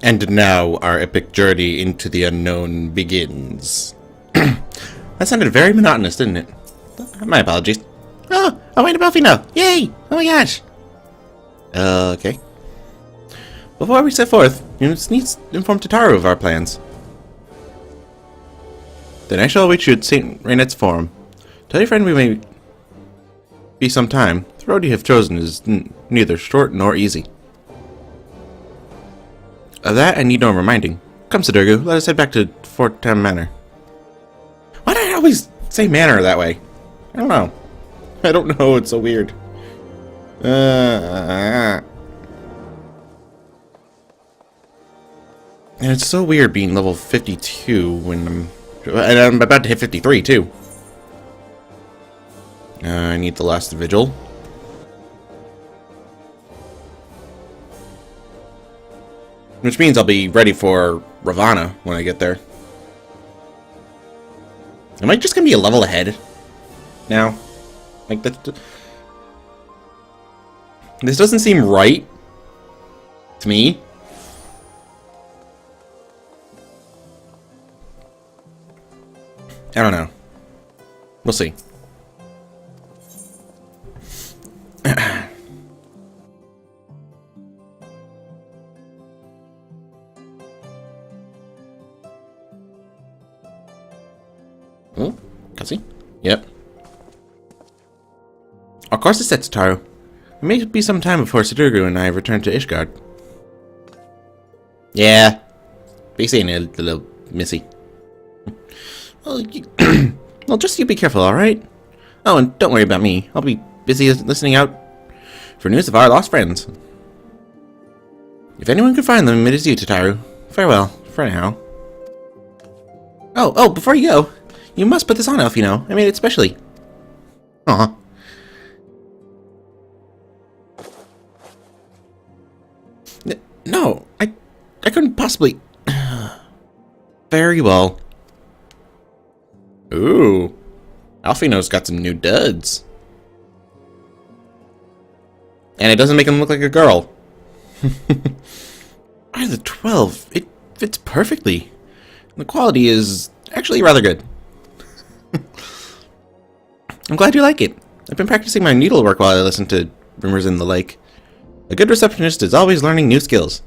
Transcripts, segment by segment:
And now our epic journey into the unknown begins. That sounded very monotonous, didn't it? My apologies. Oh, wait, a Buffy now! Yay! Oh my gosh! Okay. Before we set forth, you need to inform Tataru of our plans. Then I shall await you at St. Rainette's Forum. Tell your friend we may be some time. The road you have chosen is neither short nor easy. Of that I need no reminding. Come, Sidurgu, let us head back to Fort Tam Manor. Why do I always say manor that way? I don't know. I don't know, it's so weird. And it's so weird being level 52 when I'm about to hit 53 too. I need the last vigil. Which means I'll be ready for Ravana when I get there. Am I just gonna be a level ahead now? Like that. This doesn't seem right to me. I don't know. We'll see. Oh, Cassie? Yep. Of course it's set, Tataru. It may be some time before Sidurgu and I return to Ishgard. Yeah. Be saying a little missy. Well, well, just you be careful, alright? Oh, and don't worry about me. I'll be busy listening out for news of our lost friends. If anyone could find them, it is you, Tataru. Farewell, for now. Oh, before you go, you must put this on, Elfino. I made it specially. Aw. No, I couldn't possibly. Very well. Ooh, Alfino's got some new duds. And it doesn't make him look like a girl. By the 12, it fits perfectly. The quality is actually rather good. I'm glad you like it. I've been practicing my needlework while I listen to Rumors in the Lake. A good receptionist is always learning new skills.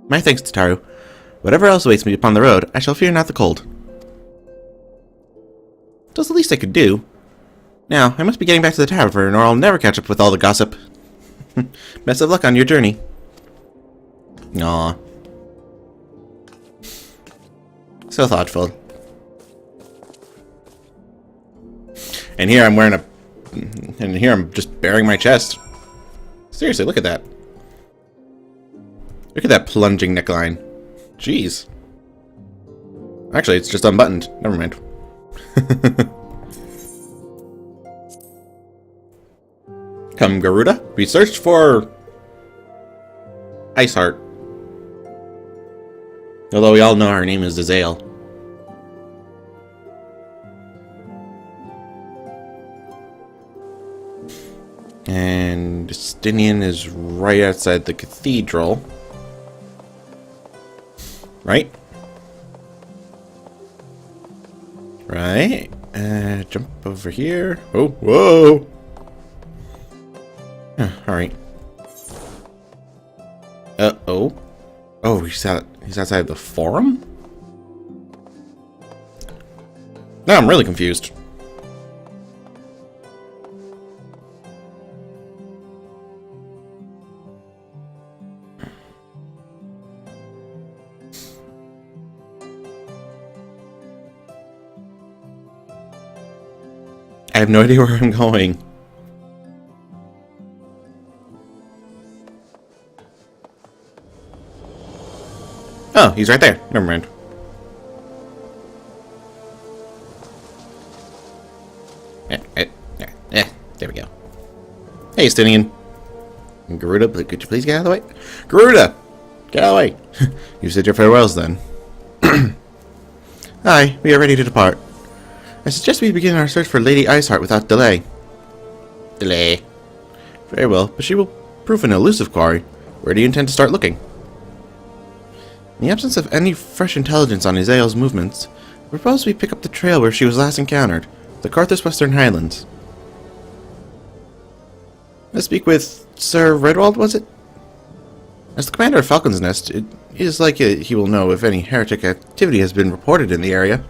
My thanks, Tataru. Whatever else awaits me upon the road, I shall fear not the cold. It was the least I could do. Now, I must be getting back to the tavern, or I'll never catch up with all the gossip. Best of luck on your journey. Aw. So thoughtful. And here I'm wearing a... And here I'm just bearing my chest. Seriously, look at that. Look at that plunging neckline. Jeez. Actually, it's just unbuttoned. Never mind. Come, Garuda. We searched for... Iceheart. Although we all know her name is Azale. And Justinian is right outside the cathedral. Right? Right. Jump over here. Oh, whoa. Alright. Uh-oh. Oh, he's outside the forum? Now I'm really confused. I have no idea where I'm going. Oh, he's right there. Never mind. There we go. Hey, Stinian. Garuda, could you please get out of the way? Garuda! Get out of the way. You said your farewells then. Aye, we are ready to depart. I suggest we begin our search for Lady Iceheart without delay. Very well, but she will prove an elusive quarry. Where do you intend to start looking? In the absence of any fresh intelligence on Izael's movements, I propose we pick up the trail where she was last encountered, the Carthus Western Highlands. I speak with Sir Redwald, was it? As the commander of Falcon's Nest, it is likely he will know if any heretic activity has been reported in the area.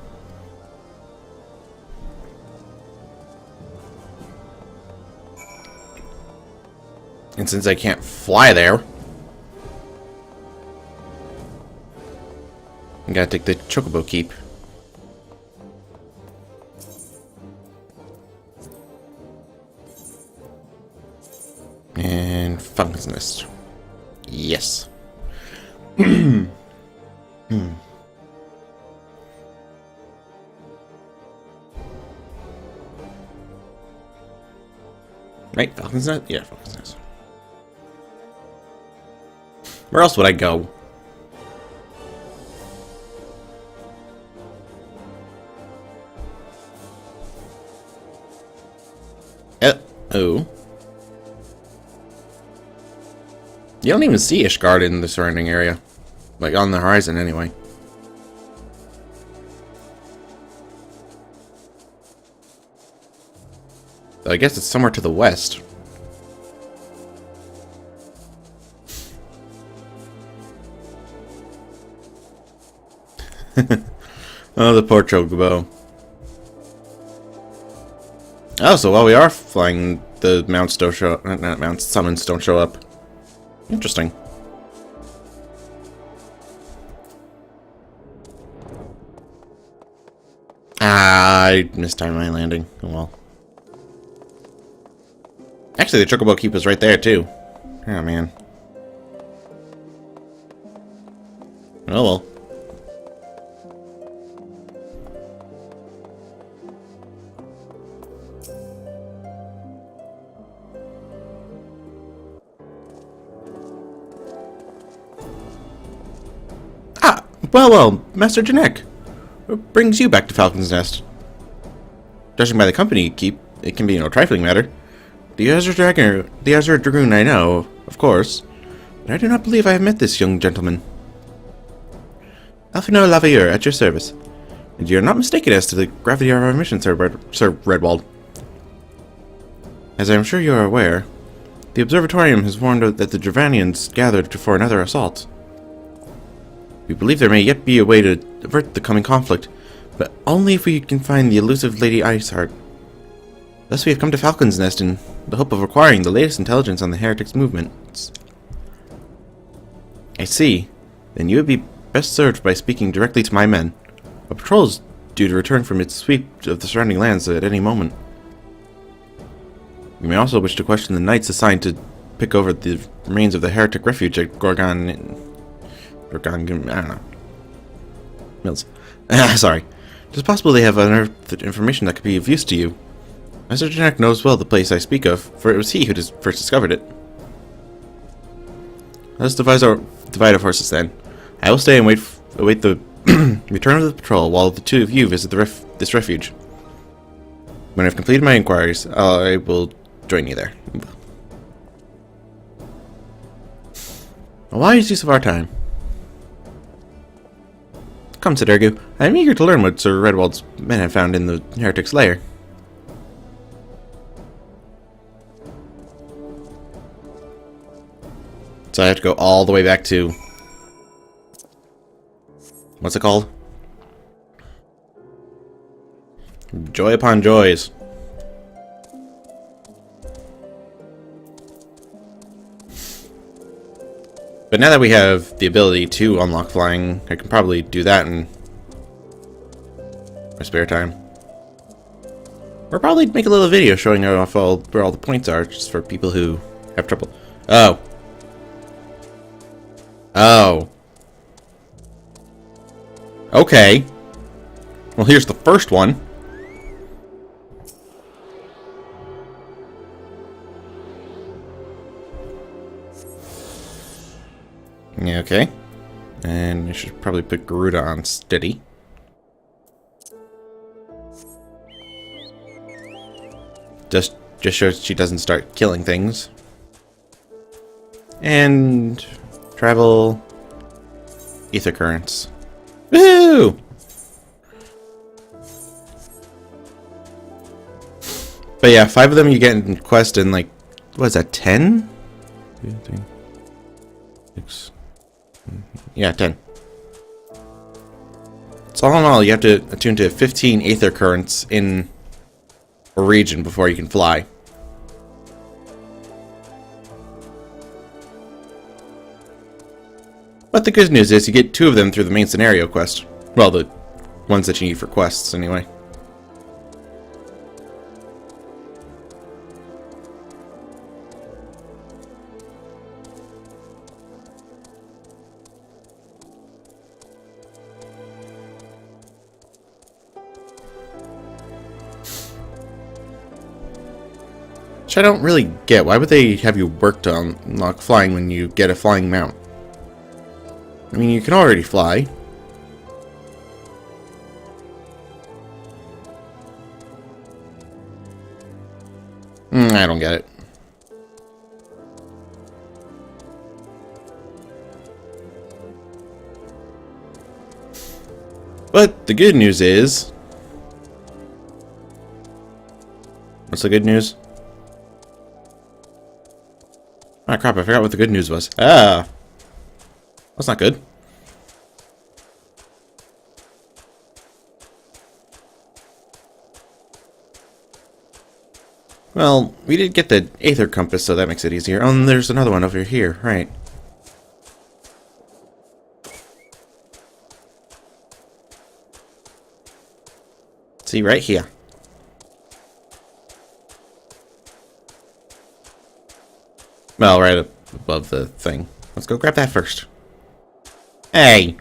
And since I can't fly there, I gotta take the Chocobo Keep. And Falcon's Nest. Yes. Right, Falcon's Nest? Yeah, Falcon's Nest. Where else would I go? Oh. You don't even see Ishgard in the surrounding area. Like, on the horizon, anyway. So I guess it's somewhere to the west. Oh, the poor Chocobo. Oh, so while we are flying, the mounts don't show up. Not mounts, summons don't show up. Interesting. I mistimed my landing. Oh well. Actually, the Chocobo Keep is right there, too. Oh, man. Oh, well. Well, Master Janek. What brings you back to Falcon's Nest? Judging by the company you keep, it can be no trifling matter. The Azure Dragoon I know, of course, but I do not believe I have met this young gentleman. Alphino Lavalleur, at your service. And you are not mistaken as to the gravity of our mission, Sir Redwald. As I am sure you are aware, the Observatorium has warned that the Dravanians gathered for another assault. We believe there may yet be a way to avert the coming conflict, but only if we can find the elusive Lady Iceheart. Thus we have come to Falcon's Nest in the hope of acquiring the latest intelligence on the heretics' movements. I see. Then you would be best served by speaking directly to my men. A patrol is due to return from its sweep of the surrounding lands at any moment. You may also wish to question the knights assigned to pick over the remains of the heretic refuge at Gorgon, I don't know. Mills. Sorry. It is possible they have unearthed information that could be of use to you. Master Janek knows well the place I speak of, for it was he who first discovered it. Let us divide our forces then. I will stay and await the return of the patrol while the two of you visit this refuge. When I've completed my inquiries, I will join you there. A wise use of our time. Come, Sidergu. I am eager to learn what Sir Redwald's men have found in the heretic's lair. So I have to go all the way back to... What's it called? Joy upon joys. But now that we have the ability to unlock flying, I can probably do that in my spare time. Or probably make a little video showing off where all the points are, just for people who have trouble. Oh. Oh. Okay. Well, here's the first one. Yeah, okay. And I should probably put Garuda on steady. Just shows she doesn't start killing things. And travel ether currents. Woohoo! But yeah, 5 of them you get in quest in like, what is that, 10? 2, 3, 6. Yeah, 10. So all in all, you have to attune to 15 aether currents in a region before you can fly. But the good news is you get 2 of them through the main scenario quest. Well, the ones that you need for quests, anyway. Which I don't really get. Why would they have you work to unlock flying when you get a flying mount? I mean, you can already fly. I don't get it. But the good news is... What's the good news? Ah, crap, I forgot what the good news was. Ah! That's not good. Well, we did get the Aether Compass, so that makes it easier. Oh, and there's another one over here, right. See, right here. Well, right up above the thing. Let's go grab that first. Hey!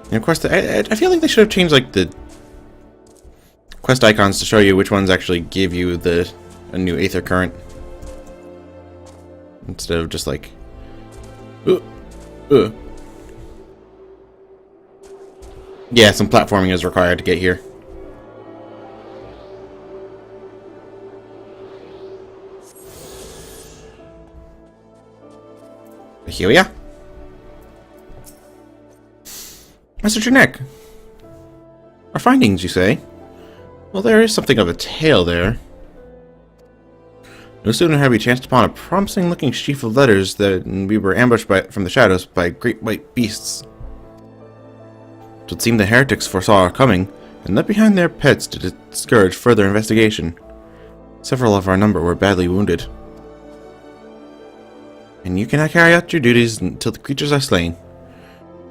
And of course, I feel like they should have changed, like, the quest icons to show you which ones actually give you a new Aether Current. Instead of just, like... Yeah, some platforming is required to get here. Here we are. Mr. Janek. Our findings, you say? Well, there is something of a tale there. No sooner had we chanced upon a promising-looking sheaf of letters than we were ambushed from the shadows by great white beasts. It would seem the heretics foresaw our coming, and left behind their pets to discourage further investigation. Several of our number were badly wounded. And you cannot carry out your duties until the creatures are slain.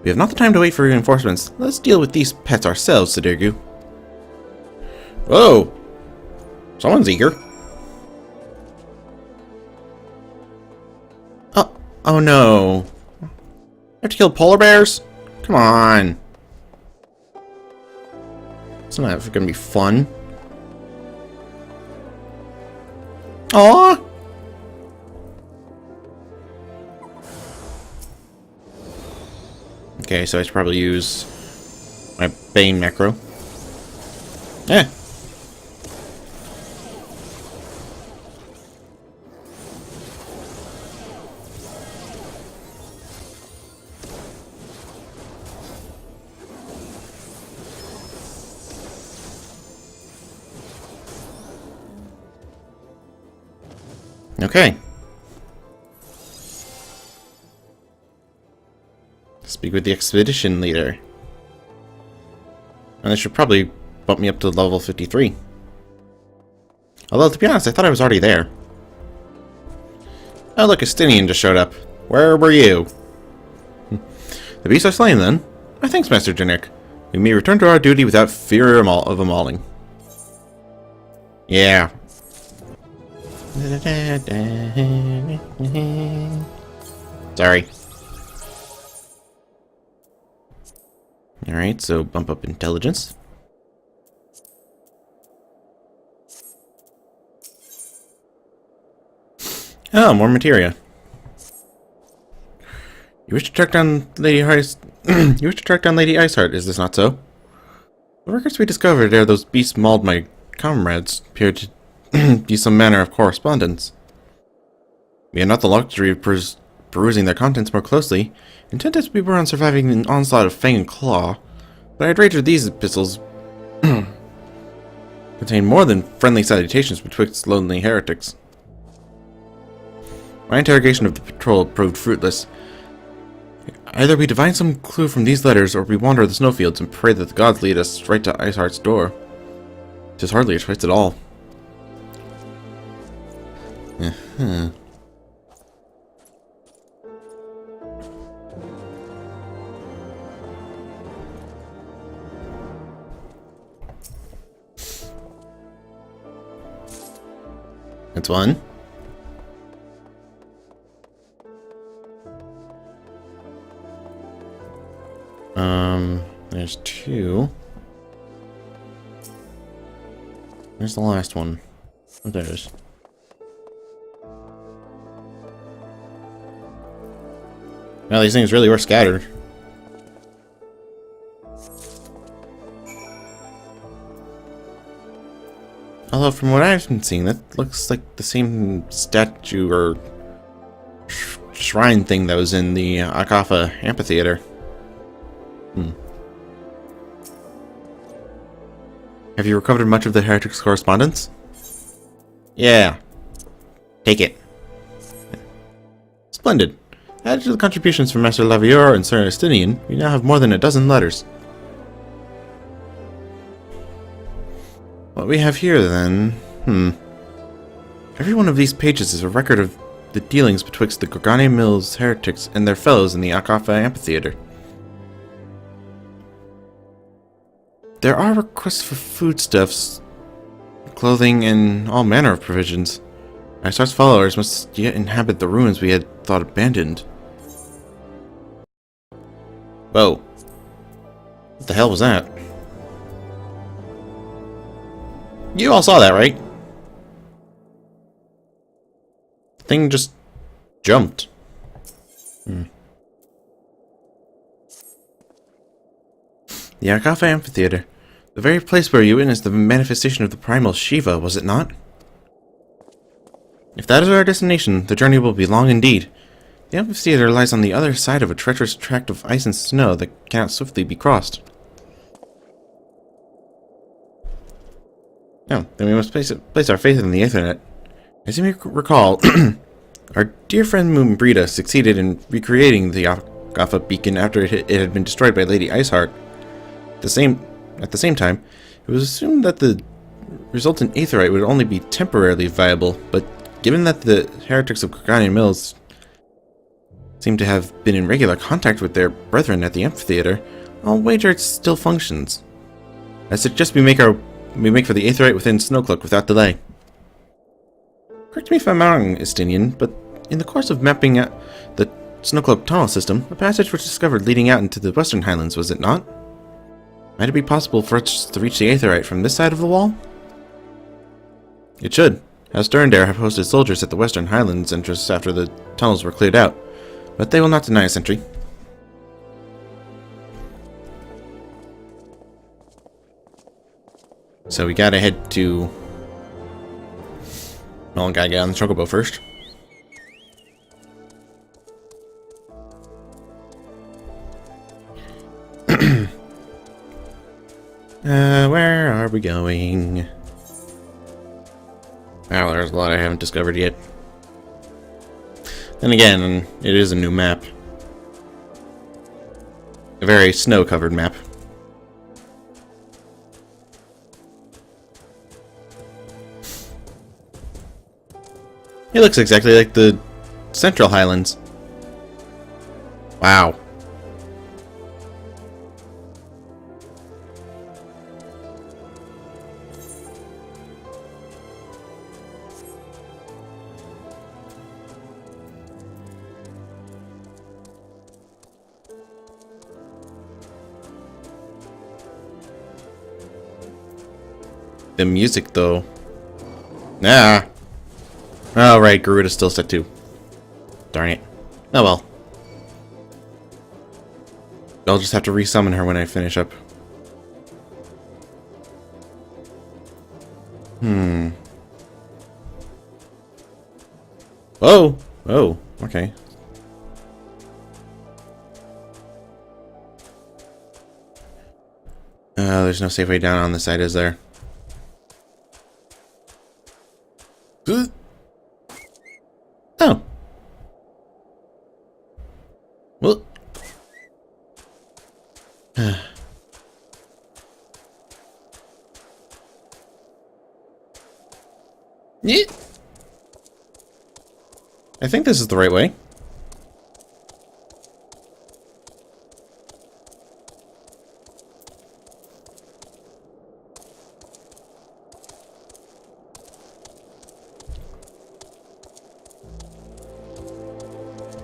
We have not the time to wait for reinforcements. Let's deal with these pets ourselves, Sadirgu. Whoa! Someone's eager. Oh no. I have to kill polar bears? Come on. It's not going to be fun. Aww! Okay, so I should probably use my Bane macro. Yeah. Okay. Speak with the expedition leader. And this should probably bump me up to level 53. Although, to be honest, I thought I was already there. Oh, look, Estinian just showed up. Where were you? The beasts are slain, then. Oh, thanks, Master Janek. We may return to our duty without fear of a mauling. Yeah. Sorry. Alright, so bump up intelligence. Oh, more materia. You wish to track down Lady Ice. You wish to track down Lady Iceheart, is this not so? The records we discovered ere those beasts mauled my comrades appeared to be some manner of correspondence. We had not the luxury of perusing their contents more closely, intent as we were on surviving an onslaught of fang and claw, but I'd wager these epistles contain more than friendly salutations betwixt lonely heretics. My interrogation of the patrol proved fruitless. Either we divine some clue from these letters, or we wander the snowfields and pray that the gods lead us right to Iceheart's door. 'Tis hardly a choice at all. That's one. There's two. There's the last one. Oh, there it is. Now these things really were scattered. Although from what I've been seeing, that looks like the same statue or shrine thing that was in the Akafa amphitheater. Have you recovered much of the heretics' correspondence? Yeah. Take it. Splendid. Added to the contributions from Master Lavior and Sir Estinian, we now have more than a dozen letters. What we have here, then... Every one of these pages is a record of the dealings betwixt the Gorgane Mills heretics and their fellows in the Akafa amphitheater. There are requests for foodstuffs, clothing, and all manner of provisions. Iceheart's followers must yet inhabit the ruins we had thought abandoned. Whoa. What the hell was that? You all saw that, right? The thing just jumped. The Akafa Amphitheater. The very place where you witnessed the manifestation of the primal Shiva, was it not? If that is our destination, the journey will be long indeed. The amphitheater lies on the other side of a treacherous tract of ice and snow that cannot swiftly be crossed. No, then we must place our faith in the Aethernet. As you may recall, our dear friend Moonbrita succeeded in recreating the Akafa beacon after it had been destroyed by Lady Iceheart. At the same time, it was assumed that the resultant aetherite would only be temporarily viable, but given that the heretics of Gorgane Mills seem to have been in regular contact with their brethren at the amphitheater, I'll wager it still functions. I suggest we make for the aetherite within Snowcloak without delay. Correct me if I'm wrong, Estinian, but in the course of mapping out the Snowcloak tunnel system, a passage was discovered leading out into the Western Highlands, was it not? Might it be possible for us to reach the aetherite from this side of the wall? It should, as Sterndare have posted soldiers at the Western Highlands entrance after the tunnels were cleared out, but they will not deny us entry. So we gotta head to... Well, gotta get on the Chocobo first. Where are we going? Wow, there's a lot I haven't discovered yet. Then again, it is a new map. A very snow-covered map. It looks exactly like the Central Highlands. Wow. The music, though. Nah. Oh, right. Garuda's still set too. Darn it. Oh well. I'll just have to resummon her when I finish up. Oh! Oh, okay. There's no safe way down on this side, is there? Oh. Well. Yeah. I think this is the right way.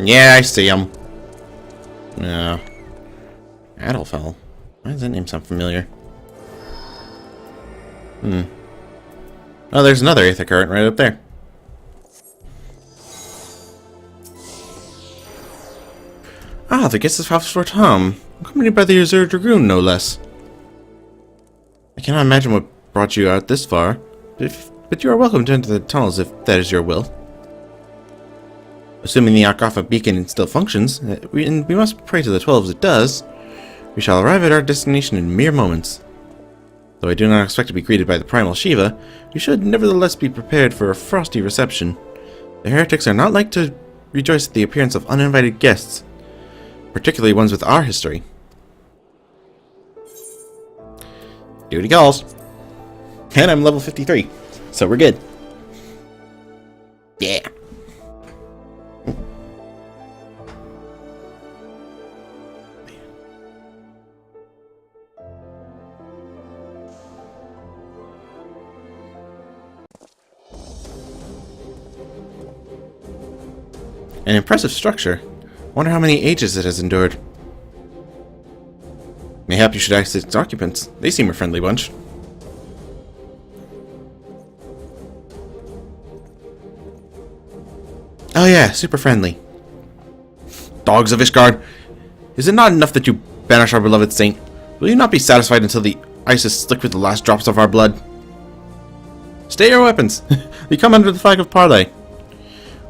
Yeah, I see him. Yeah. Adelfell. Why does that name sound familiar? Oh, there's another Aether Current right up there. Ah, the guest is for Tom, accompanied by the Azure Dragoon, no less. I cannot imagine what brought you out this far, but you are welcome to enter the tunnels if that is your will. Assuming the Akafa beacon still functions, and we must pray to the 12 as it does, we shall arrive at our destination in mere moments. Though I do not expect to be greeted by the primal Shiva, you should nevertheless be prepared for a frosty reception. The heretics are not like to rejoice at the appearance of uninvited guests, particularly ones with our history. Duty calls. And I'm level 53, so we're good. Yeah. An impressive structure. Wonder how many ages it has endured. Mayhap you should ask its occupants. They seem a friendly bunch. Oh yeah, super friendly. Dogs of Ishgard, is it not enough that you banish our beloved saint? Will you not be satisfied until the ice is slick with the last drops of our blood? Stay your weapons. We come under the flag of parley.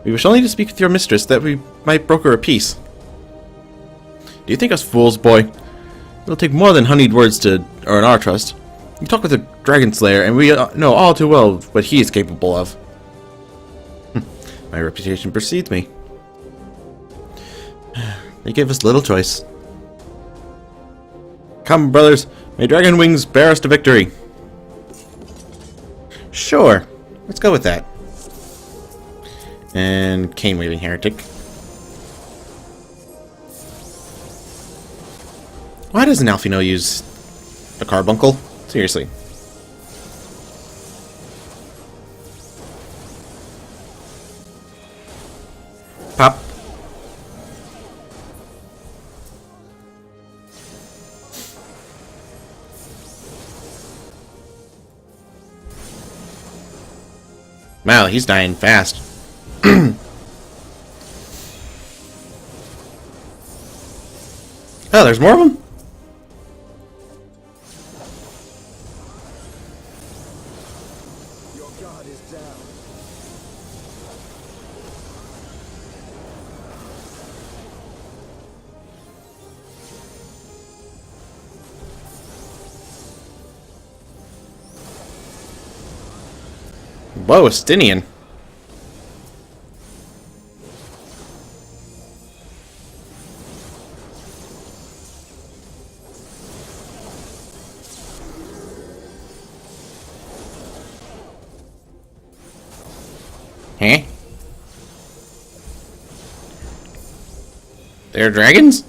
We wish only to speak with your mistress that we might broker a peace. Do you think us fools, boy? It'll take more than honeyed words to earn our trust. You talk with a dragon slayer, and we know all too well what he is capable of. My reputation precedes me. They gave us little choice. Come, brothers, may dragon wings bear us to victory. Sure, let's go with that. And cane-waving heretic. Why doesn't Alfino use a carbuncle? Seriously. Pop. Wow, he's dying fast. Oh, there's more of them? Your god is down. Whoa, Estinian. Huh? They're dragons?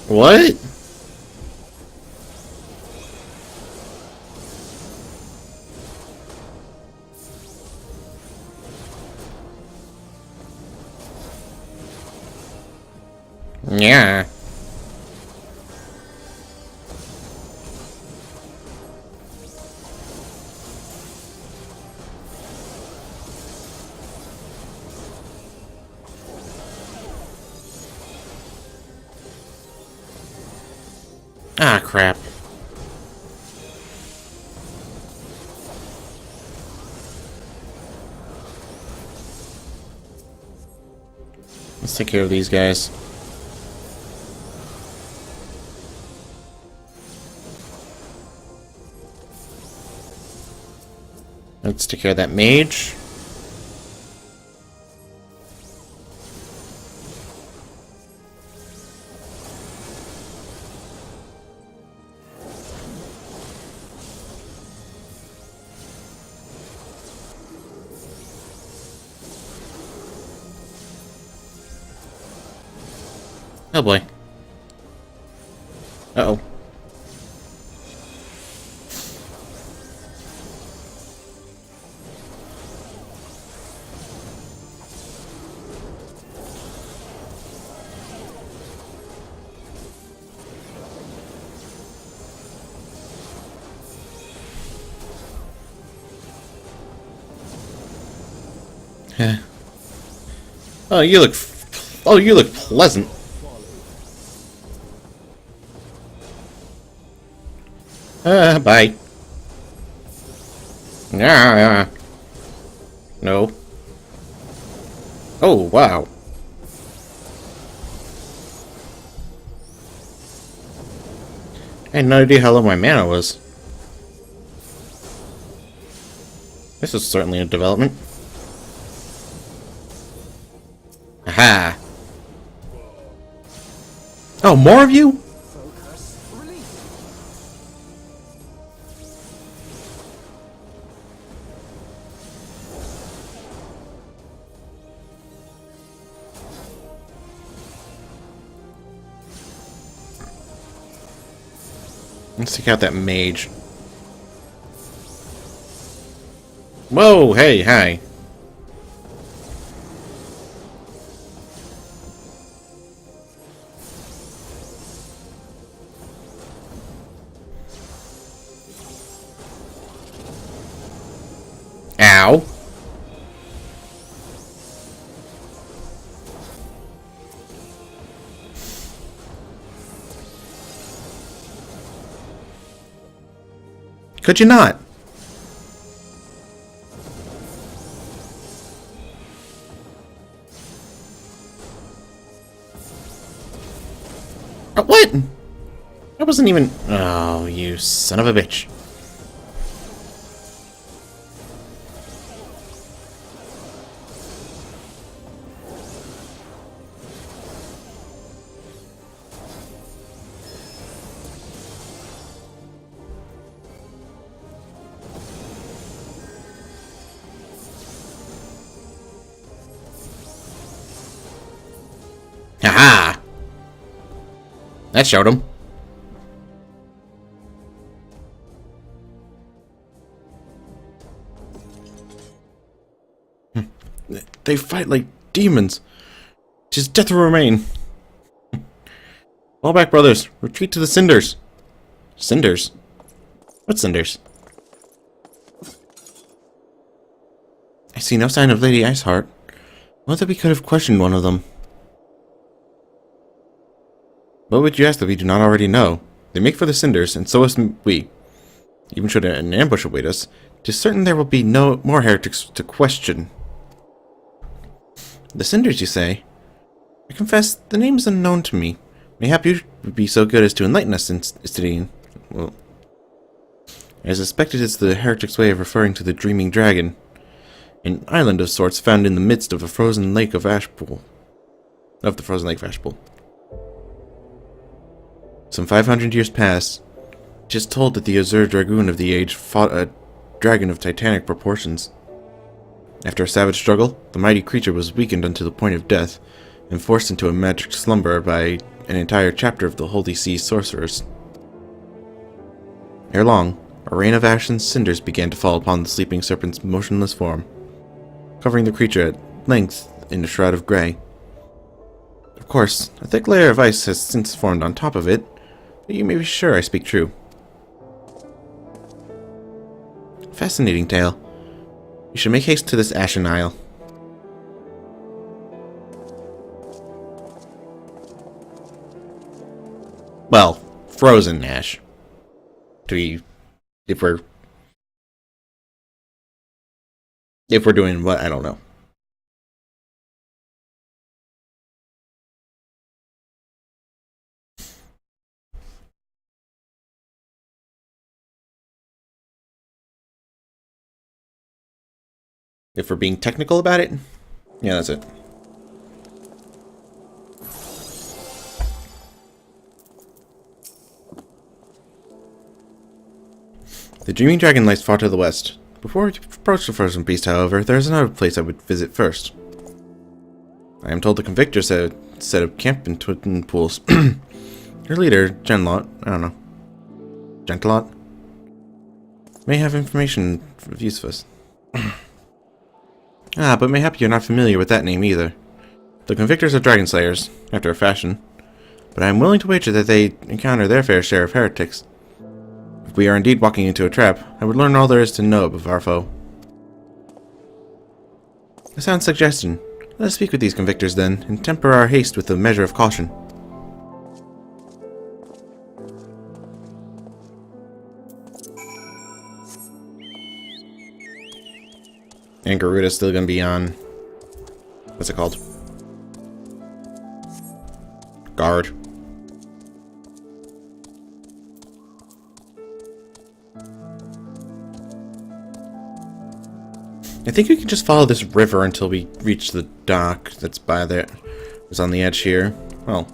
What? Yeah. Ah, crap. Let's take care of these guys. Let's take care of that mage. Oh boy. Uh-oh. Oh, you look... Oh, you look pleasant. Bye. Yeah. No. Oh, wow. I had no idea how low my mana was. This is certainly a development. Aha! Oh, more of you? Let's take out that mage. Whoa, hey, hi. Ow. Could you not? What? I wasn't even... Oh, you son of a bitch. Haha! That showed him. They fight like demons. 'Tis death will remain. Fall back, brothers. Retreat to the cinders. Cinders? What cinders? I see no sign of Lady Iceheart. Whether we could have questioned one of them. What would you ask that we do not already know? They make for the cinders, and so is we. Even should an ambush await us, 'tis certain there will be no more heretics to question. The cinders, you say? I confess, the name is unknown to me. Mayhap you would be so good as to enlighten us, Istidine. Well, I suspect it is the heretic's way of referring to the Dreaming Dragon, an island of sorts found in the midst of a frozen lake of Ashpool. Of the frozen lake of Ashpool. Some 500 years pass. It is told that the Azure Dragoon of the age fought a dragon of titanic proportions. After a savage struggle, the mighty creature was weakened unto the point of death, and forced into a magic slumber by an entire chapter of the Holy See sorcerers. Ere long, a rain of ash and cinders began to fall upon the sleeping serpent's motionless form, covering the creature at length in a shroud of grey. Of course, a thick layer of ice has since formed on top of it, but you may be sure I speak true. Fascinating tale. We should make haste to this Ashen Isle. Well, frozen ash. To be, if we're doing what, I don't know. If we're being technical about it. Yeah, that's it. The Dreaming Dragon lies far to the west. Before we approach the frozen beast, however, there is another place I would visit first. I am told the convictors set up camp in Twin Pools. Your leader, Genlot, I don't know. Gentlot? May have information of use of us. But mayhap you're not familiar with that name either. The convictors are dragon slayers, after a fashion. But I am willing to wager that they encounter their fair share of heretics. If we are indeed walking into a trap, I would learn all there is to know of our foe. A sound suggestion. Let us speak with these convictors then, and temper our haste with a measure of caution. And Garuda's still gonna be on... what's it called? Guard. I think we can just follow this river until we reach the dock that's by there. It's on the edge here. Well.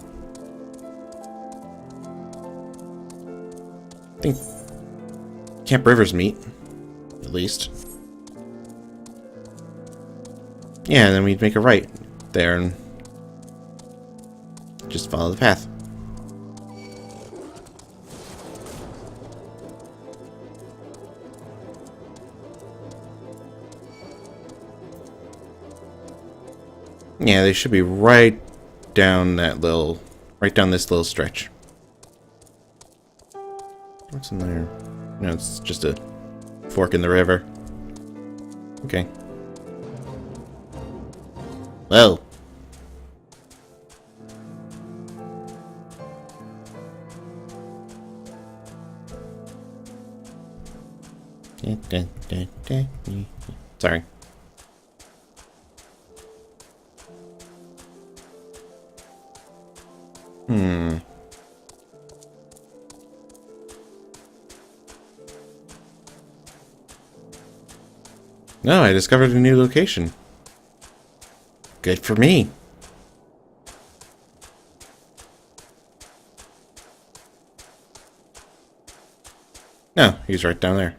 I think Camp Rivers meet. At least. Yeah, and then we'd make a right there and just follow the path. Yeah, they should be right down that little, right down this little stretch. What's in there? No, it's just a fork in the river. Okay. Whoa. Sorry. No, I discovered a new location. Good for me. No, he's right down there.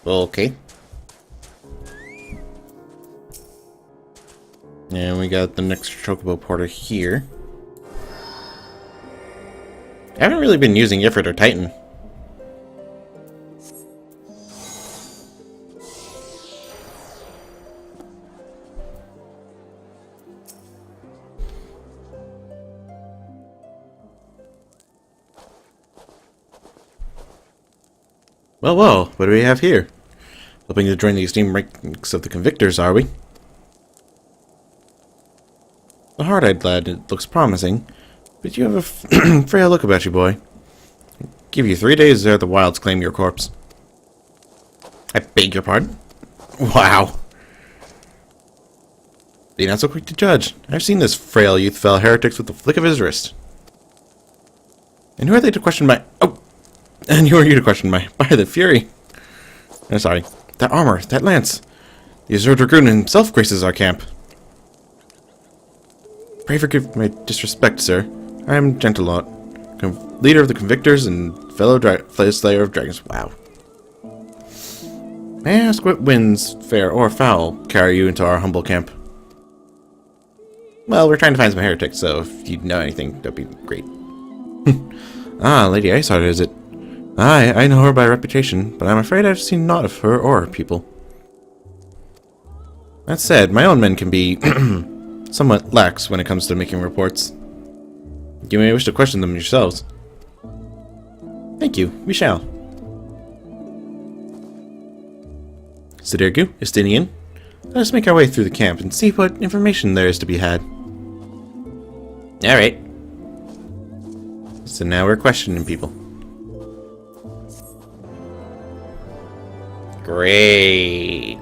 Okay. And we got the next chocobo porter here. I haven't really been using Ifrit or Titan. Well, what do we have here? Hoping to join the esteemed ranks of the convictors, are we? The hard-eyed lad, it looks promising, but you have a frail look about you, boy. Give you 3 days ere the wilds claim your corpse. I beg your pardon? Wow. Be not so quick to judge. I've seen this frail youth fell heretics with the flick of his wrist. And who are they to question my... Oh! And who are you to question my... By the fury. I'm sorry. That armor, that lance. The Azure Dragoon himself graces our camp. Pray forgive my disrespect, sir. I am Gentlot, leader of the Convictors and fellow slayer of dragons. Wow. May I ask what winds, fair or foul, carry you into our humble camp? Well, we're trying to find some heretics, so if you know anything, that'd be great. Ah, Lady Iceheart, is it? Aye, I know her by reputation, but I'm afraid I've seen naught of her or her people. That said, my own men can be somewhat lax when it comes to making reports. You may wish to question them yourselves. Thank you, we shall. Sidirgu, Estinian, let us make our way through the camp and see what information there is to be had. Alright. So now we're questioning people. Great.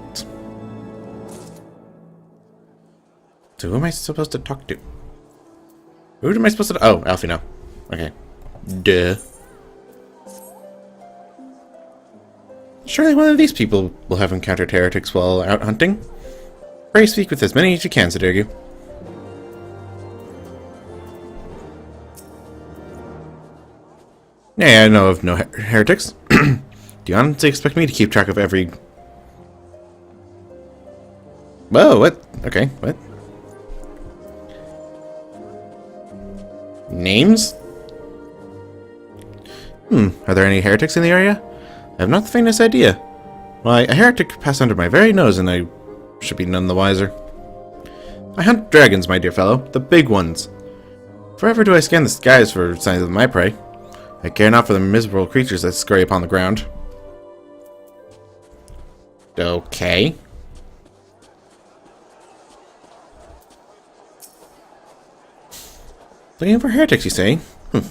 So who am I supposed to talk to? Who am I supposed to... Oh, Alfie now. Okay. Duh. Surely one of these people will have encountered heretics while out hunting. Pray speak with as many as you can, Sadirgu. Yeah, I know of no heretics. Do you honestly expect me to keep track of every... Whoa, what? Okay, what? Names? Are there any heretics in the area? I have not the faintest idea. Why, a heretic passed under my very nose and I should be none the wiser. I hunt dragons, my dear fellow, the big ones. Forever do I scan the skies for signs of my prey. I care not for the miserable creatures that scurry upon the ground. Okay. Looking for heretics, you say? Why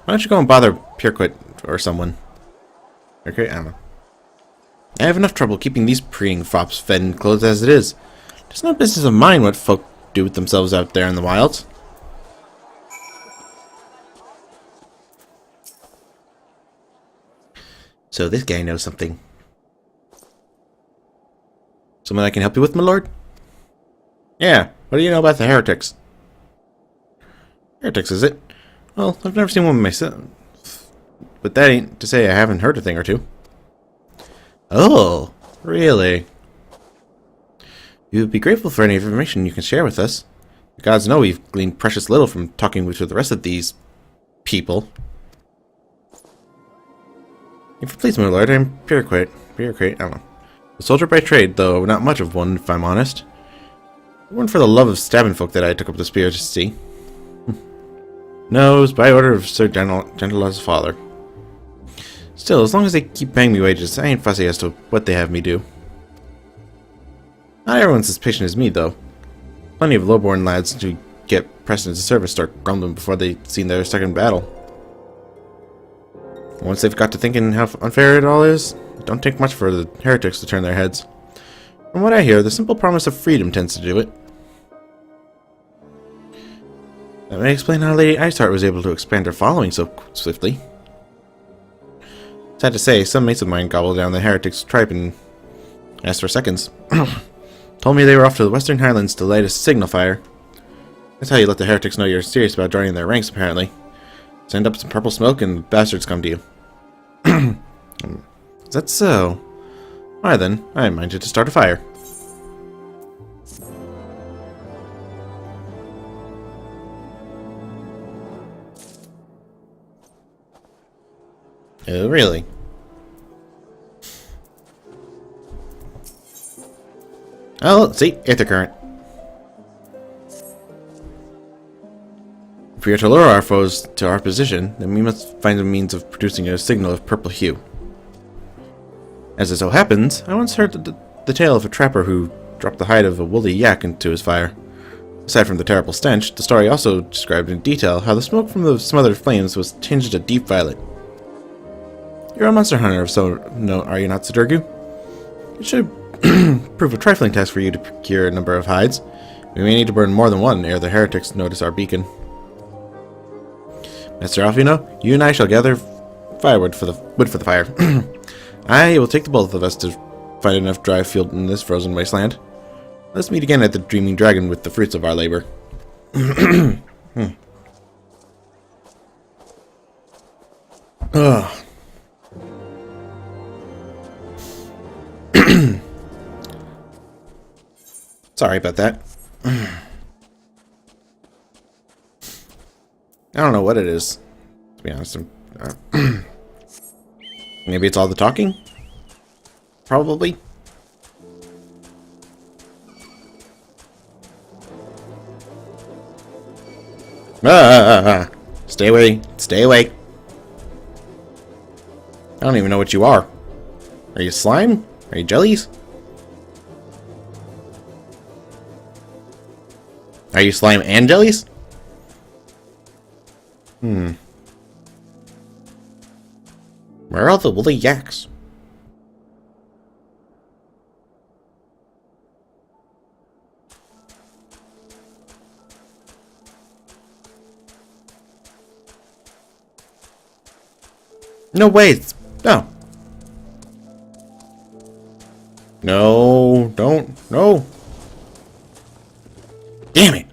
don't you go and bother Purequit or someone? Okay, I don't know. I have enough trouble keeping these preening fops fed and clothed as it is. It's no business of mine what folk do with themselves out there in the wilds. So this guy knows something. Someone I can help you with, my lord? Yeah, what do you know about the heretics? Heretics, is it? Well, I've never seen one myself. But that ain't to say I haven't heard a thing or two. Oh, really? You would be grateful for any information you can share with us. The gods know we've gleaned precious little from talking with the rest of these people. If you please, my lord, I'm Purequit, I don't know. A soldier by trade, though not much of one, if I'm honest. It wasn't for the love of stabbing folk that I took up the spear to see. No, it was by order of Sir Gentle's father. Still, as long as they keep paying me wages, I ain't fussy as to what they have me do. Not everyone's as patient as me, though. Plenty of lowborn lads who get pressed into service start grumbling before they've seen their second battle. Once they've got to thinking how unfair it all is, it don't take much for the heretics to turn their heads. From what I hear, the simple promise of freedom tends to do it. That may explain how Lady Iceheart was able to expand her following so swiftly. Sad to say, some mates of mine gobbled down the heretics' tribe in asked for seconds. Told me they were off to the Western Highlands to light a signal fire. That's how you let the heretics know you're serious about joining their ranks, apparently. Send up some purple smoke and the bastards come to you. Is that so? Why then, I mind you to start a fire. Oh, really? Oh, let's see. Aether current. If we are to lure our foes to our position, then we must find a means of producing a signal of purple hue. As it so happens, I once heard the tale of a trapper who dropped the hide of a woolly yak into his fire. Aside from the terrible stench, the story also described in detail how the smoke from the smothered flames was tinged a deep violet. You're a monster hunter of some note, are you not, Sadirgu? It should prove a trifling task for you to procure a number of hides. We may need to burn more than one ere the heretics notice our beacon. Master Alfino, you and I shall gather wood for the fire. It will take the both of us to find enough dry fuel in this frozen wasteland. Let's meet again at the Dreaming Dragon with the fruits of our labor. Ugh. Sorry about that. I don't know what it is, to be honest. Maybe it's all the talking? Probably. Stay away. Stay away. I don't even know what you are. Are you slime? Are you jellies? Are you slime and jellies? Where are all the woolly yaks? No way! No! No, don't. No. Damn it.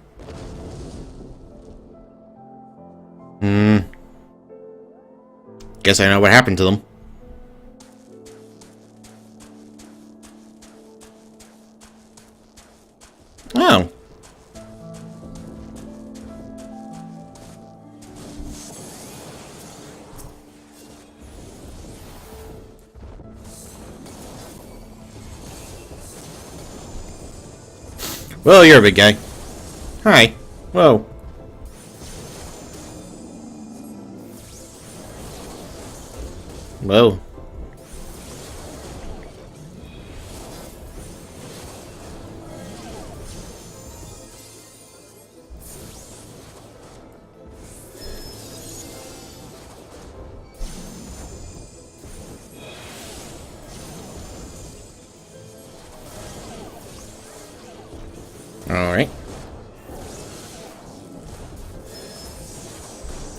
Guess I know what happened to them. Oh. Well, you're a big guy. Hi. Whoa. Whoa. Alright.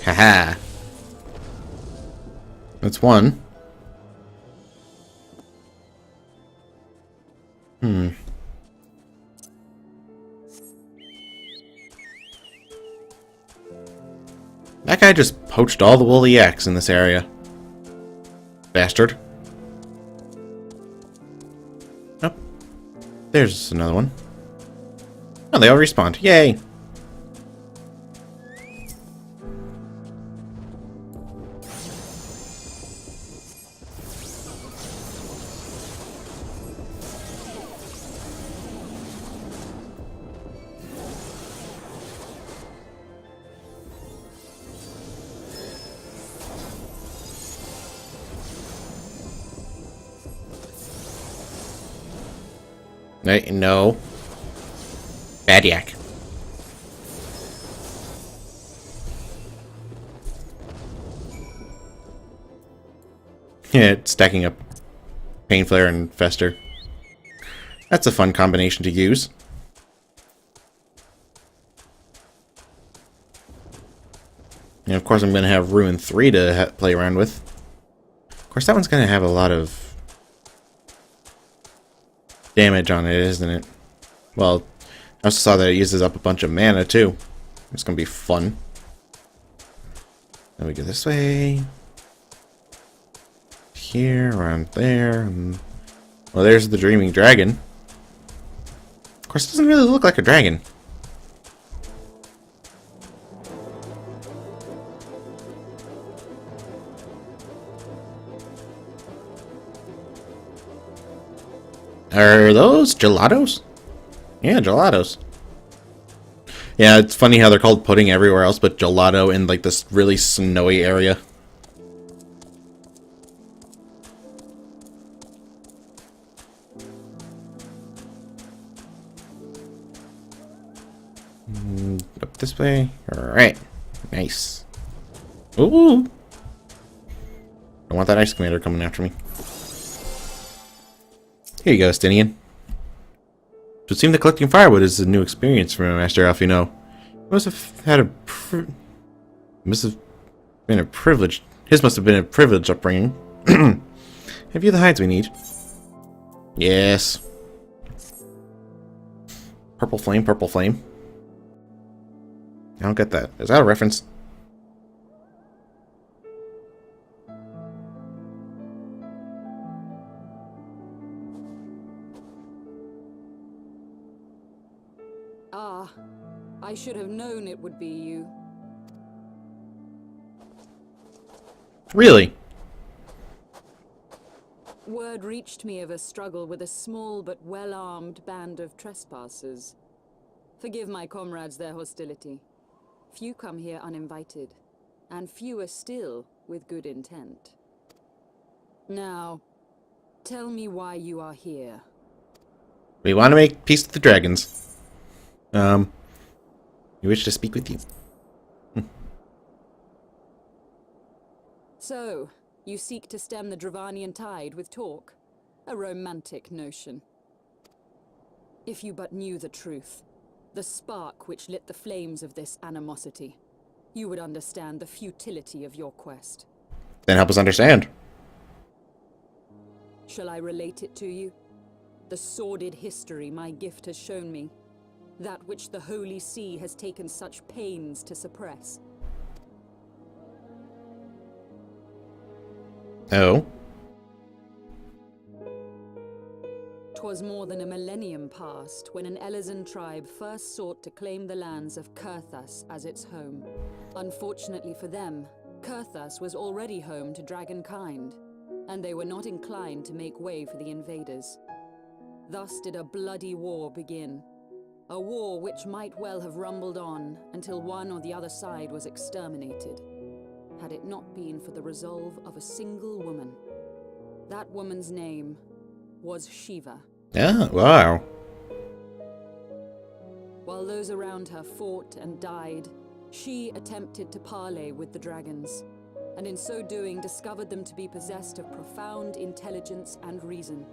Haha. That's one. That guy just poached all the woolly yaks in this area. Bastard. Oh. There's another one. Oh, they all respawned. Yay! No. Bad yak. Yeah, it's stacking up Pain Flare and Fester. That's a fun combination to use. And of course I'm going to have Ruin 3 to play around with. Of course that one's going to have a lot of damage on it, isn't it? Well, I also saw that it uses up a bunch of mana too. It's going to be fun. Then we go this way. Here, around there. And well, there's the Dreaming Dragon. Of course, it doesn't really look like a dragon. Are those gelatos? Yeah, gelatos. Yeah, it's funny how they're called pudding everywhere else, but gelato in like this really snowy area. Up this way. Alright. Nice. Ooh! I want that ice commander coming after me. Here you go, Stinian. It would seem that collecting firewood is a new experience for Master Alfino. He must have had a privilege. His must have been a privileged upbringing. Have you the hides we need? Yes. Purple flame, purple flame. I don't get that. Is that a reference? Ah, I should have known it would be you. Really? Word reached me of a struggle with a small but well-armed band of trespassers. Forgive my comrades their hostility. Few come here uninvited, and fewer still with good intent. Now, tell me why you are here. We want to make peace with the dragons. We wish to speak with you. So, you seek to stem the Dravanian tide with talk? A romantic notion. If you but knew the truth, the spark which lit the flames of this animosity, you would understand the futility of your quest. Then help us understand. Shall I relate it to you? the sordid history my gift has shown me, that which the Holy See has taken such pains to suppress. Oh? 'Twas more than a millennium past when an Elezen tribe first sought to claim the lands of Kurthas as its home. Unfortunately for them, Kurthas was already home to dragonkind, and they were not inclined to make way for the invaders. Thus did a bloody war begin. A war which might well have rumbled on until one or the other side was exterminated, had it not been for the resolve of a single woman. That woman's name was Shiva. Yeah, wow. While those around her fought and died, she attempted to parley with the dragons, and in so doing discovered them to be possessed of profound intelligence and reason.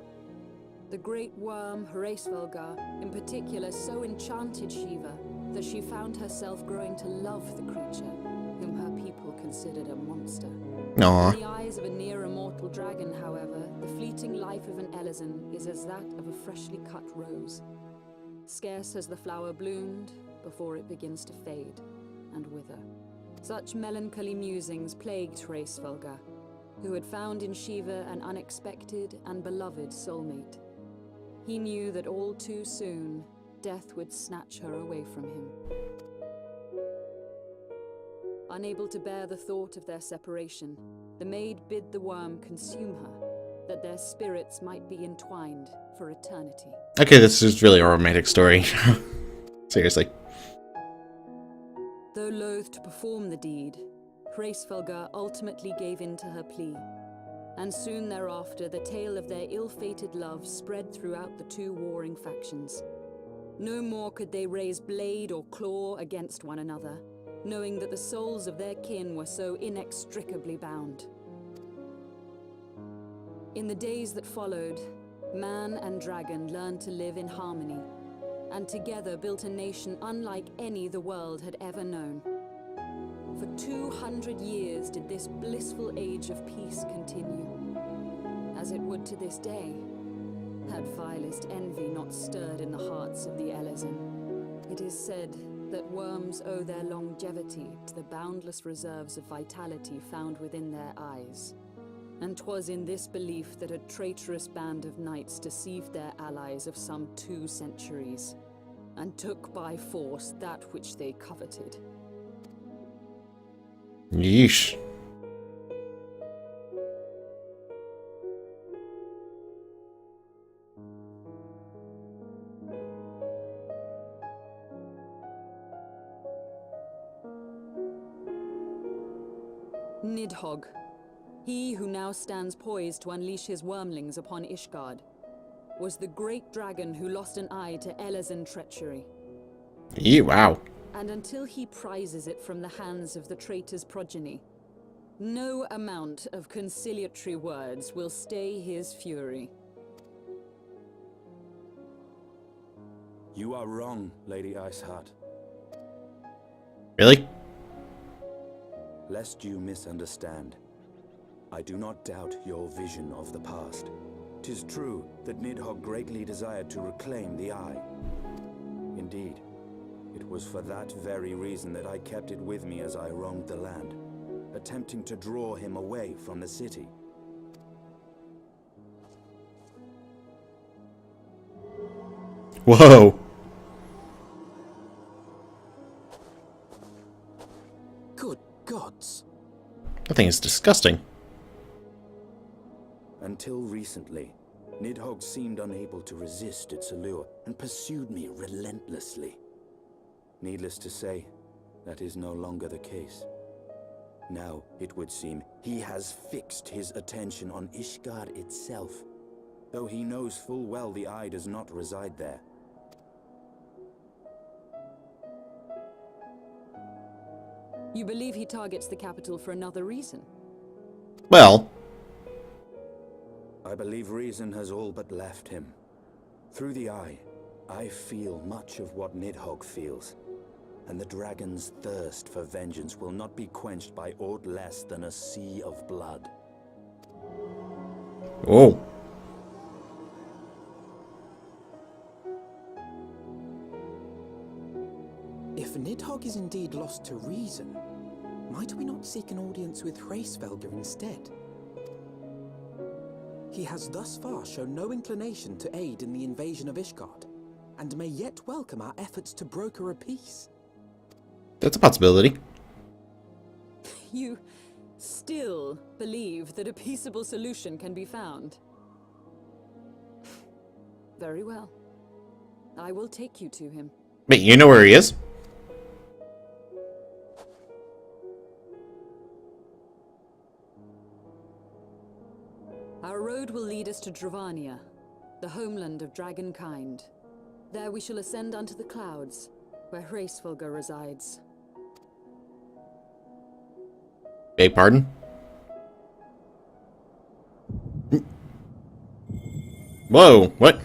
The great worm Hraesvelgar, in particular, so enchanted Shiva that she found herself growing to love the creature, whom her people considered a monster. Aw. In the eyes of a near-immortal dragon, however, the fleeting life of an Elezen is as that of a freshly cut rose. Scarce has the flower bloomed before it begins to fade and wither. Such melancholy musings plagued Hraesvelgar, who had found in Shiva an unexpected and beloved soulmate. He knew that all too soon, death would snatch her away from him. Unable to bear the thought of their separation, the maid bid the worm consume her, that their spirits might be entwined for eternity. Okay, this is really a romantic story. Seriously. Though loath to perform the deed, Hraesvelgar ultimately gave in to her plea, and soon thereafter the tale of their ill-fated love spread throughout the two warring factions. No more could they raise blade or claw against one another, knowing that the souls of their kin were so inextricably bound. In the days that followed, man and dragon learned to live in harmony, and together built a nation unlike any the world had ever known. For 200 years did this blissful age of peace continue, as it would to this day, had vilest envy not stirred in the hearts of the Elezen. It is said that worms owe their longevity to the boundless reserves of vitality found within their eyes. And 'twas in this belief that a traitorous band of knights deceived their allies of some 2 centuries, and took by force that which they coveted. Yeesh. Nidhogg, he who now stands poised to unleash his wormlings upon Ishgard, was the great dragon who lost an eye to Elezen treachery. Yeah, wow. And until he prizes it from the hands of the traitor's progeny, no amount of conciliatory words will stay his fury. You are wrong, Lady Iceheart. Really? Lest you misunderstand, I do not doubt your vision of the past. 'Tis true that Nidhogg greatly desired to reclaim the Eye. Indeed, it was for that very reason that I kept it with me as I roamed the land, attempting to draw him away from the city. Whoa. Good gods! That thing is disgusting. Until recently, Nidhogg seemed unable to resist its allure and pursued me relentlessly. Needless to say, that is no longer the case. Now, it would seem, he has fixed his attention on Ishgard itself, though he knows full well the Eye does not reside there. You believe he targets the capital for another reason? Well, I believe reason has all but left him. Through the Eye, I feel much of what Nidhogg feels, and the dragon's thirst for vengeance will not be quenched by aught less than a sea of blood. oh. Nidhogg is indeed lost to reason, might we not seek an audience with Hraesvelgr instead? He has thus far shown no inclination to aid in the invasion of Ishgard, and may yet welcome our efforts to broker a peace. That's a possibility. You still believe that a peaceable solution can be found? Very well. I will take you to him. Wait, you know where he is? Our road will lead us to Dravania, the homeland of dragonkind. There we shall ascend unto the clouds, where Hraesvelgr resides. Beg pardon? Whoa, what?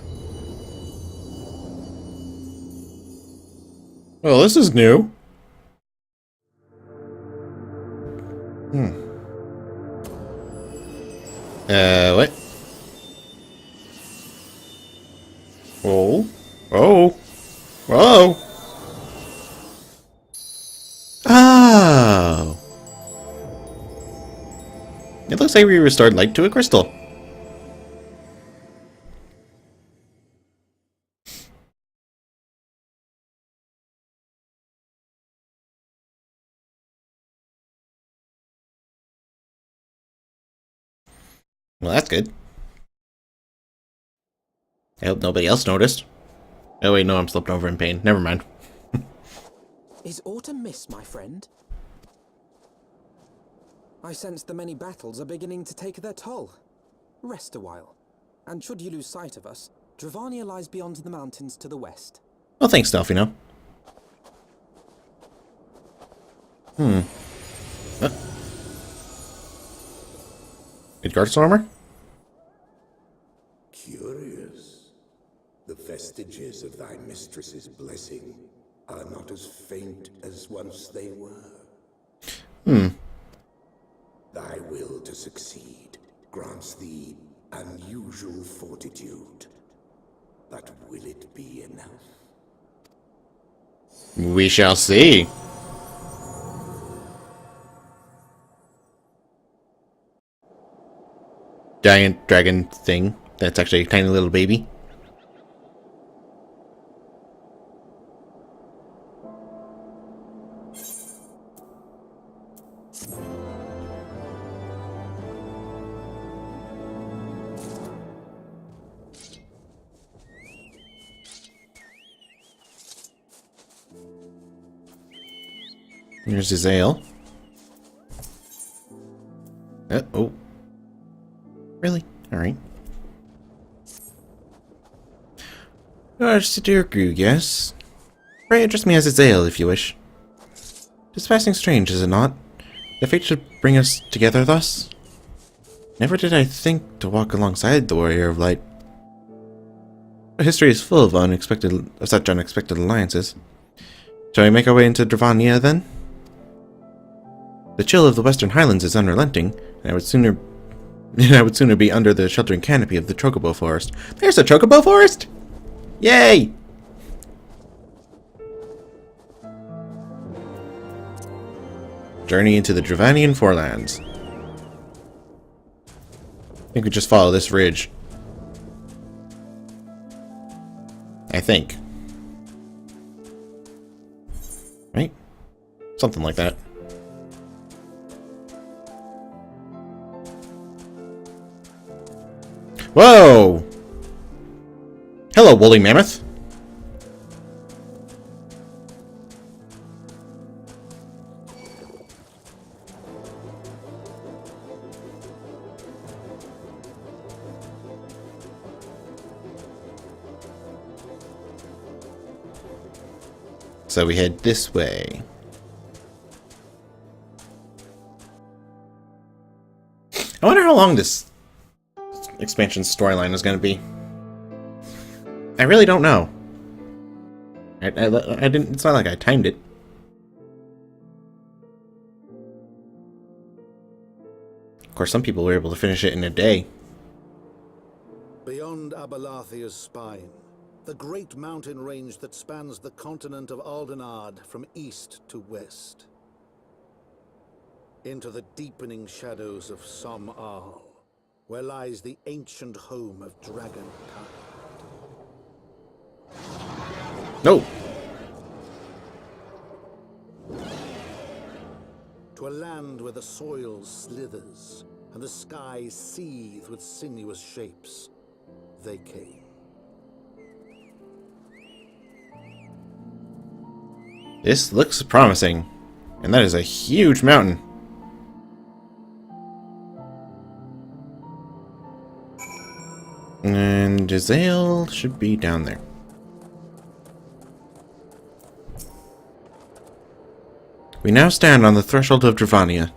Well, this is new. What? Oh. Oh. Oh. Oh. It looks like we restored light to a crystal. Well, that's good. I hope nobody else noticed. Oh wait, no, I'm slipping over in pain. Never mind. Is aught amiss, my friend? I sense the many battles are beginning to take their toll. Rest a while, and should you lose sight of us, Dravania lies beyond the mountains to the west. Well, thanks, Delphino. Midgard armor? Curious. The vestiges of thy mistress's blessing are not as faint as once they were. Thy will to succeed grants thee unusual fortitude. But will it be enough? We shall see. Giant dragon thing. That's actually a tiny little baby. Here's his ale. Oh. Really? Alright. Dear Gru, yes. Pray address me as his ale, if you wish. Tis passing strange, is it not? The fate should bring us together thus? Never did I think to walk alongside the Warrior of Light. Our history is full of such unexpected alliances. Shall we make our way into Dravania, then? The chill of the Western Highlands is unrelenting, and I would sooner be under the sheltering canopy of the Chocobo Forest. There's a Chocobo Forest! Yay! Journey into the Dravanian Forelands. I think we just follow this ridge. I think. Right? Something like that. Whoa! Hello, woolly mammoth. So we head this way. I wonder how long this expansion storyline is going to be. I really don't know. I didn't. It's not like I timed it. Of course, some people were able to finish it in a day. Beyond Abalathia's spine, The great mountain range that spans the continent of Aldenard from east to west. Into the deepening shadows of Som-Al, where lies the ancient home of Dragonkind. No. To a land where the soil slithers and the skies seethe with sinuous shapes, they came. This looks promising. And that is a huge mountain. And Giselle should be down there. We now stand on the threshold of Dravania.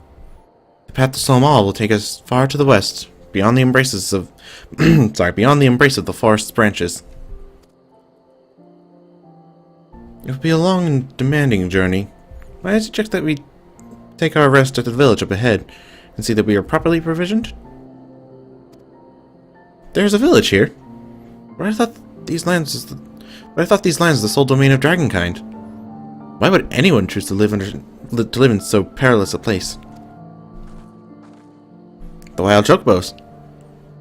The path to Som-Al will take us far to the west, beyond the embraces of beyond the embrace of the forest's branches. It will be a long and demanding journey. Might I suggest that we take our rest at the village up ahead and see that we are properly provisioned? There's a village here. But I thought these lands is the sole domain of Dragonkind. Why would anyone choose to live in so perilous a place? The Wild Chocobos.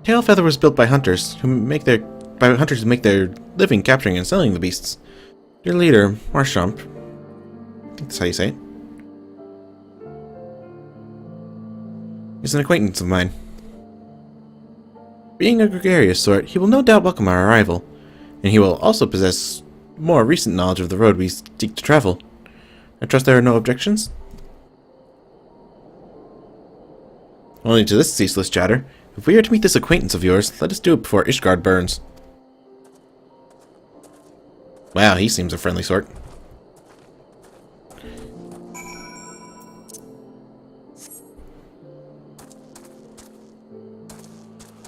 Tailfeather was built by hunters who make their living capturing and selling the beasts. Your leader, Marchamp, I think that's how you say it, is an acquaintance of mine. Being a gregarious sort, he will no doubt welcome our arrival, and he will also possess more recent knowledge of the road we seek to travel. I trust there are no objections? Only to this ceaseless chatter. If we are to meet this acquaintance of yours, let us do it before Ishgard burns. Wow, he seems a friendly sort.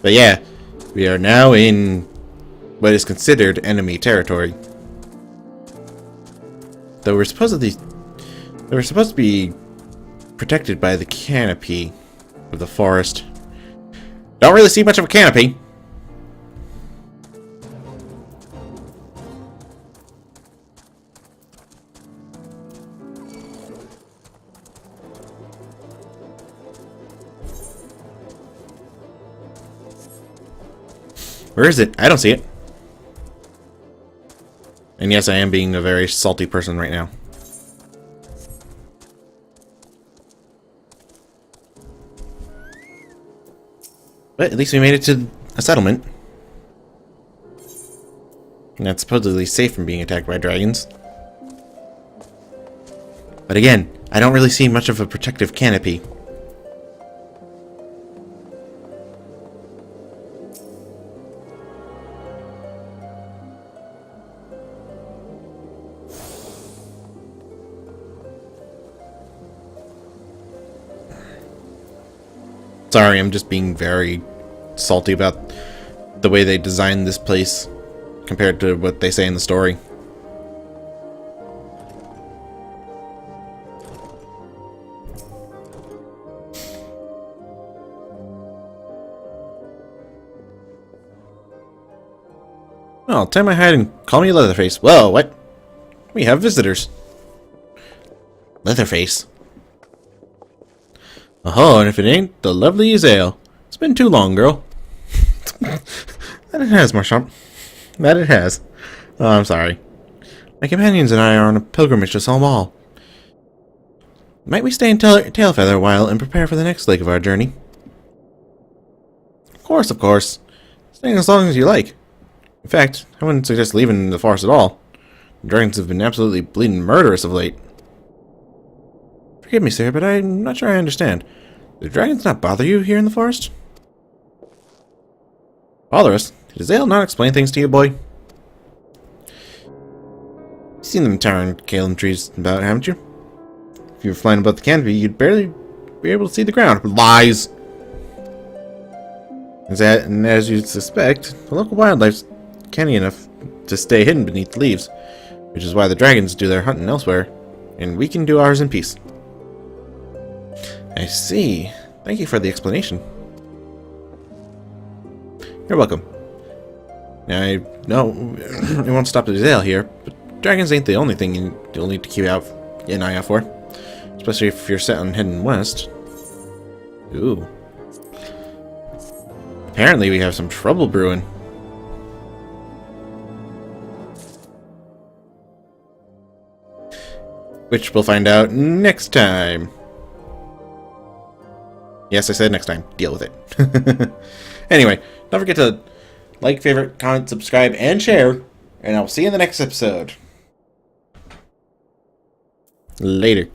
But yeah, we are now in what is considered enemy territory. Though we're supposed to be protected by the canopy of the forest. Don't really see much of a canopy. Where is it? I don't see it. And yes, I am being a very salty person right now. But at least we made it to a settlement. And that's supposedly safe from being attacked by dragons. But again, I don't really see much of a protective canopy. Sorry, I'm just being very salty about the way they designed this place compared to what they say in the story. Oh, tie my hide and call me Leatherface. Whoa, what? We have visitors. Leatherface. Oh, and if it ain't the lovely Yzael. It's been too long, girl. That it has, Marchamp. That it has. Oh, I'm sorry. My companions and I are on a pilgrimage to Som-Al. Might we stay in Tailfeather a while and prepare for the next leg of our journey? Of course, of course. Staying as long as you like. In fact, I wouldn't suggest leaving the forest at all. The dragons have been absolutely bleeding murderous of late. Forgive me, sir, but I'm not sure I understand. Do dragons not bother you here in the forest? Bother us? Did Yzael not explain things to you, boy? You've seen them towering Calum trees about, haven't you? If you were flying above the canopy, you'd barely be able to see the ground. Lies! And as you'd suspect, the local wildlife's canny enough to stay hidden beneath the leaves, which is why the dragons do their hunting elsewhere, and we can do ours in peace. I see. Thank you for the explanation. You're welcome. I know it won't stop the Zale here, but dragons ain't the only thing you'll need to keep an eye out for. Especially if you're set on heading west. Ooh. Apparently we have some trouble brewing. Which we'll find out next time. Yes, I said next time. Deal with it. Anyway, don't forget to like, favorite, comment, subscribe, and share. And I'll see you in the next episode. Later.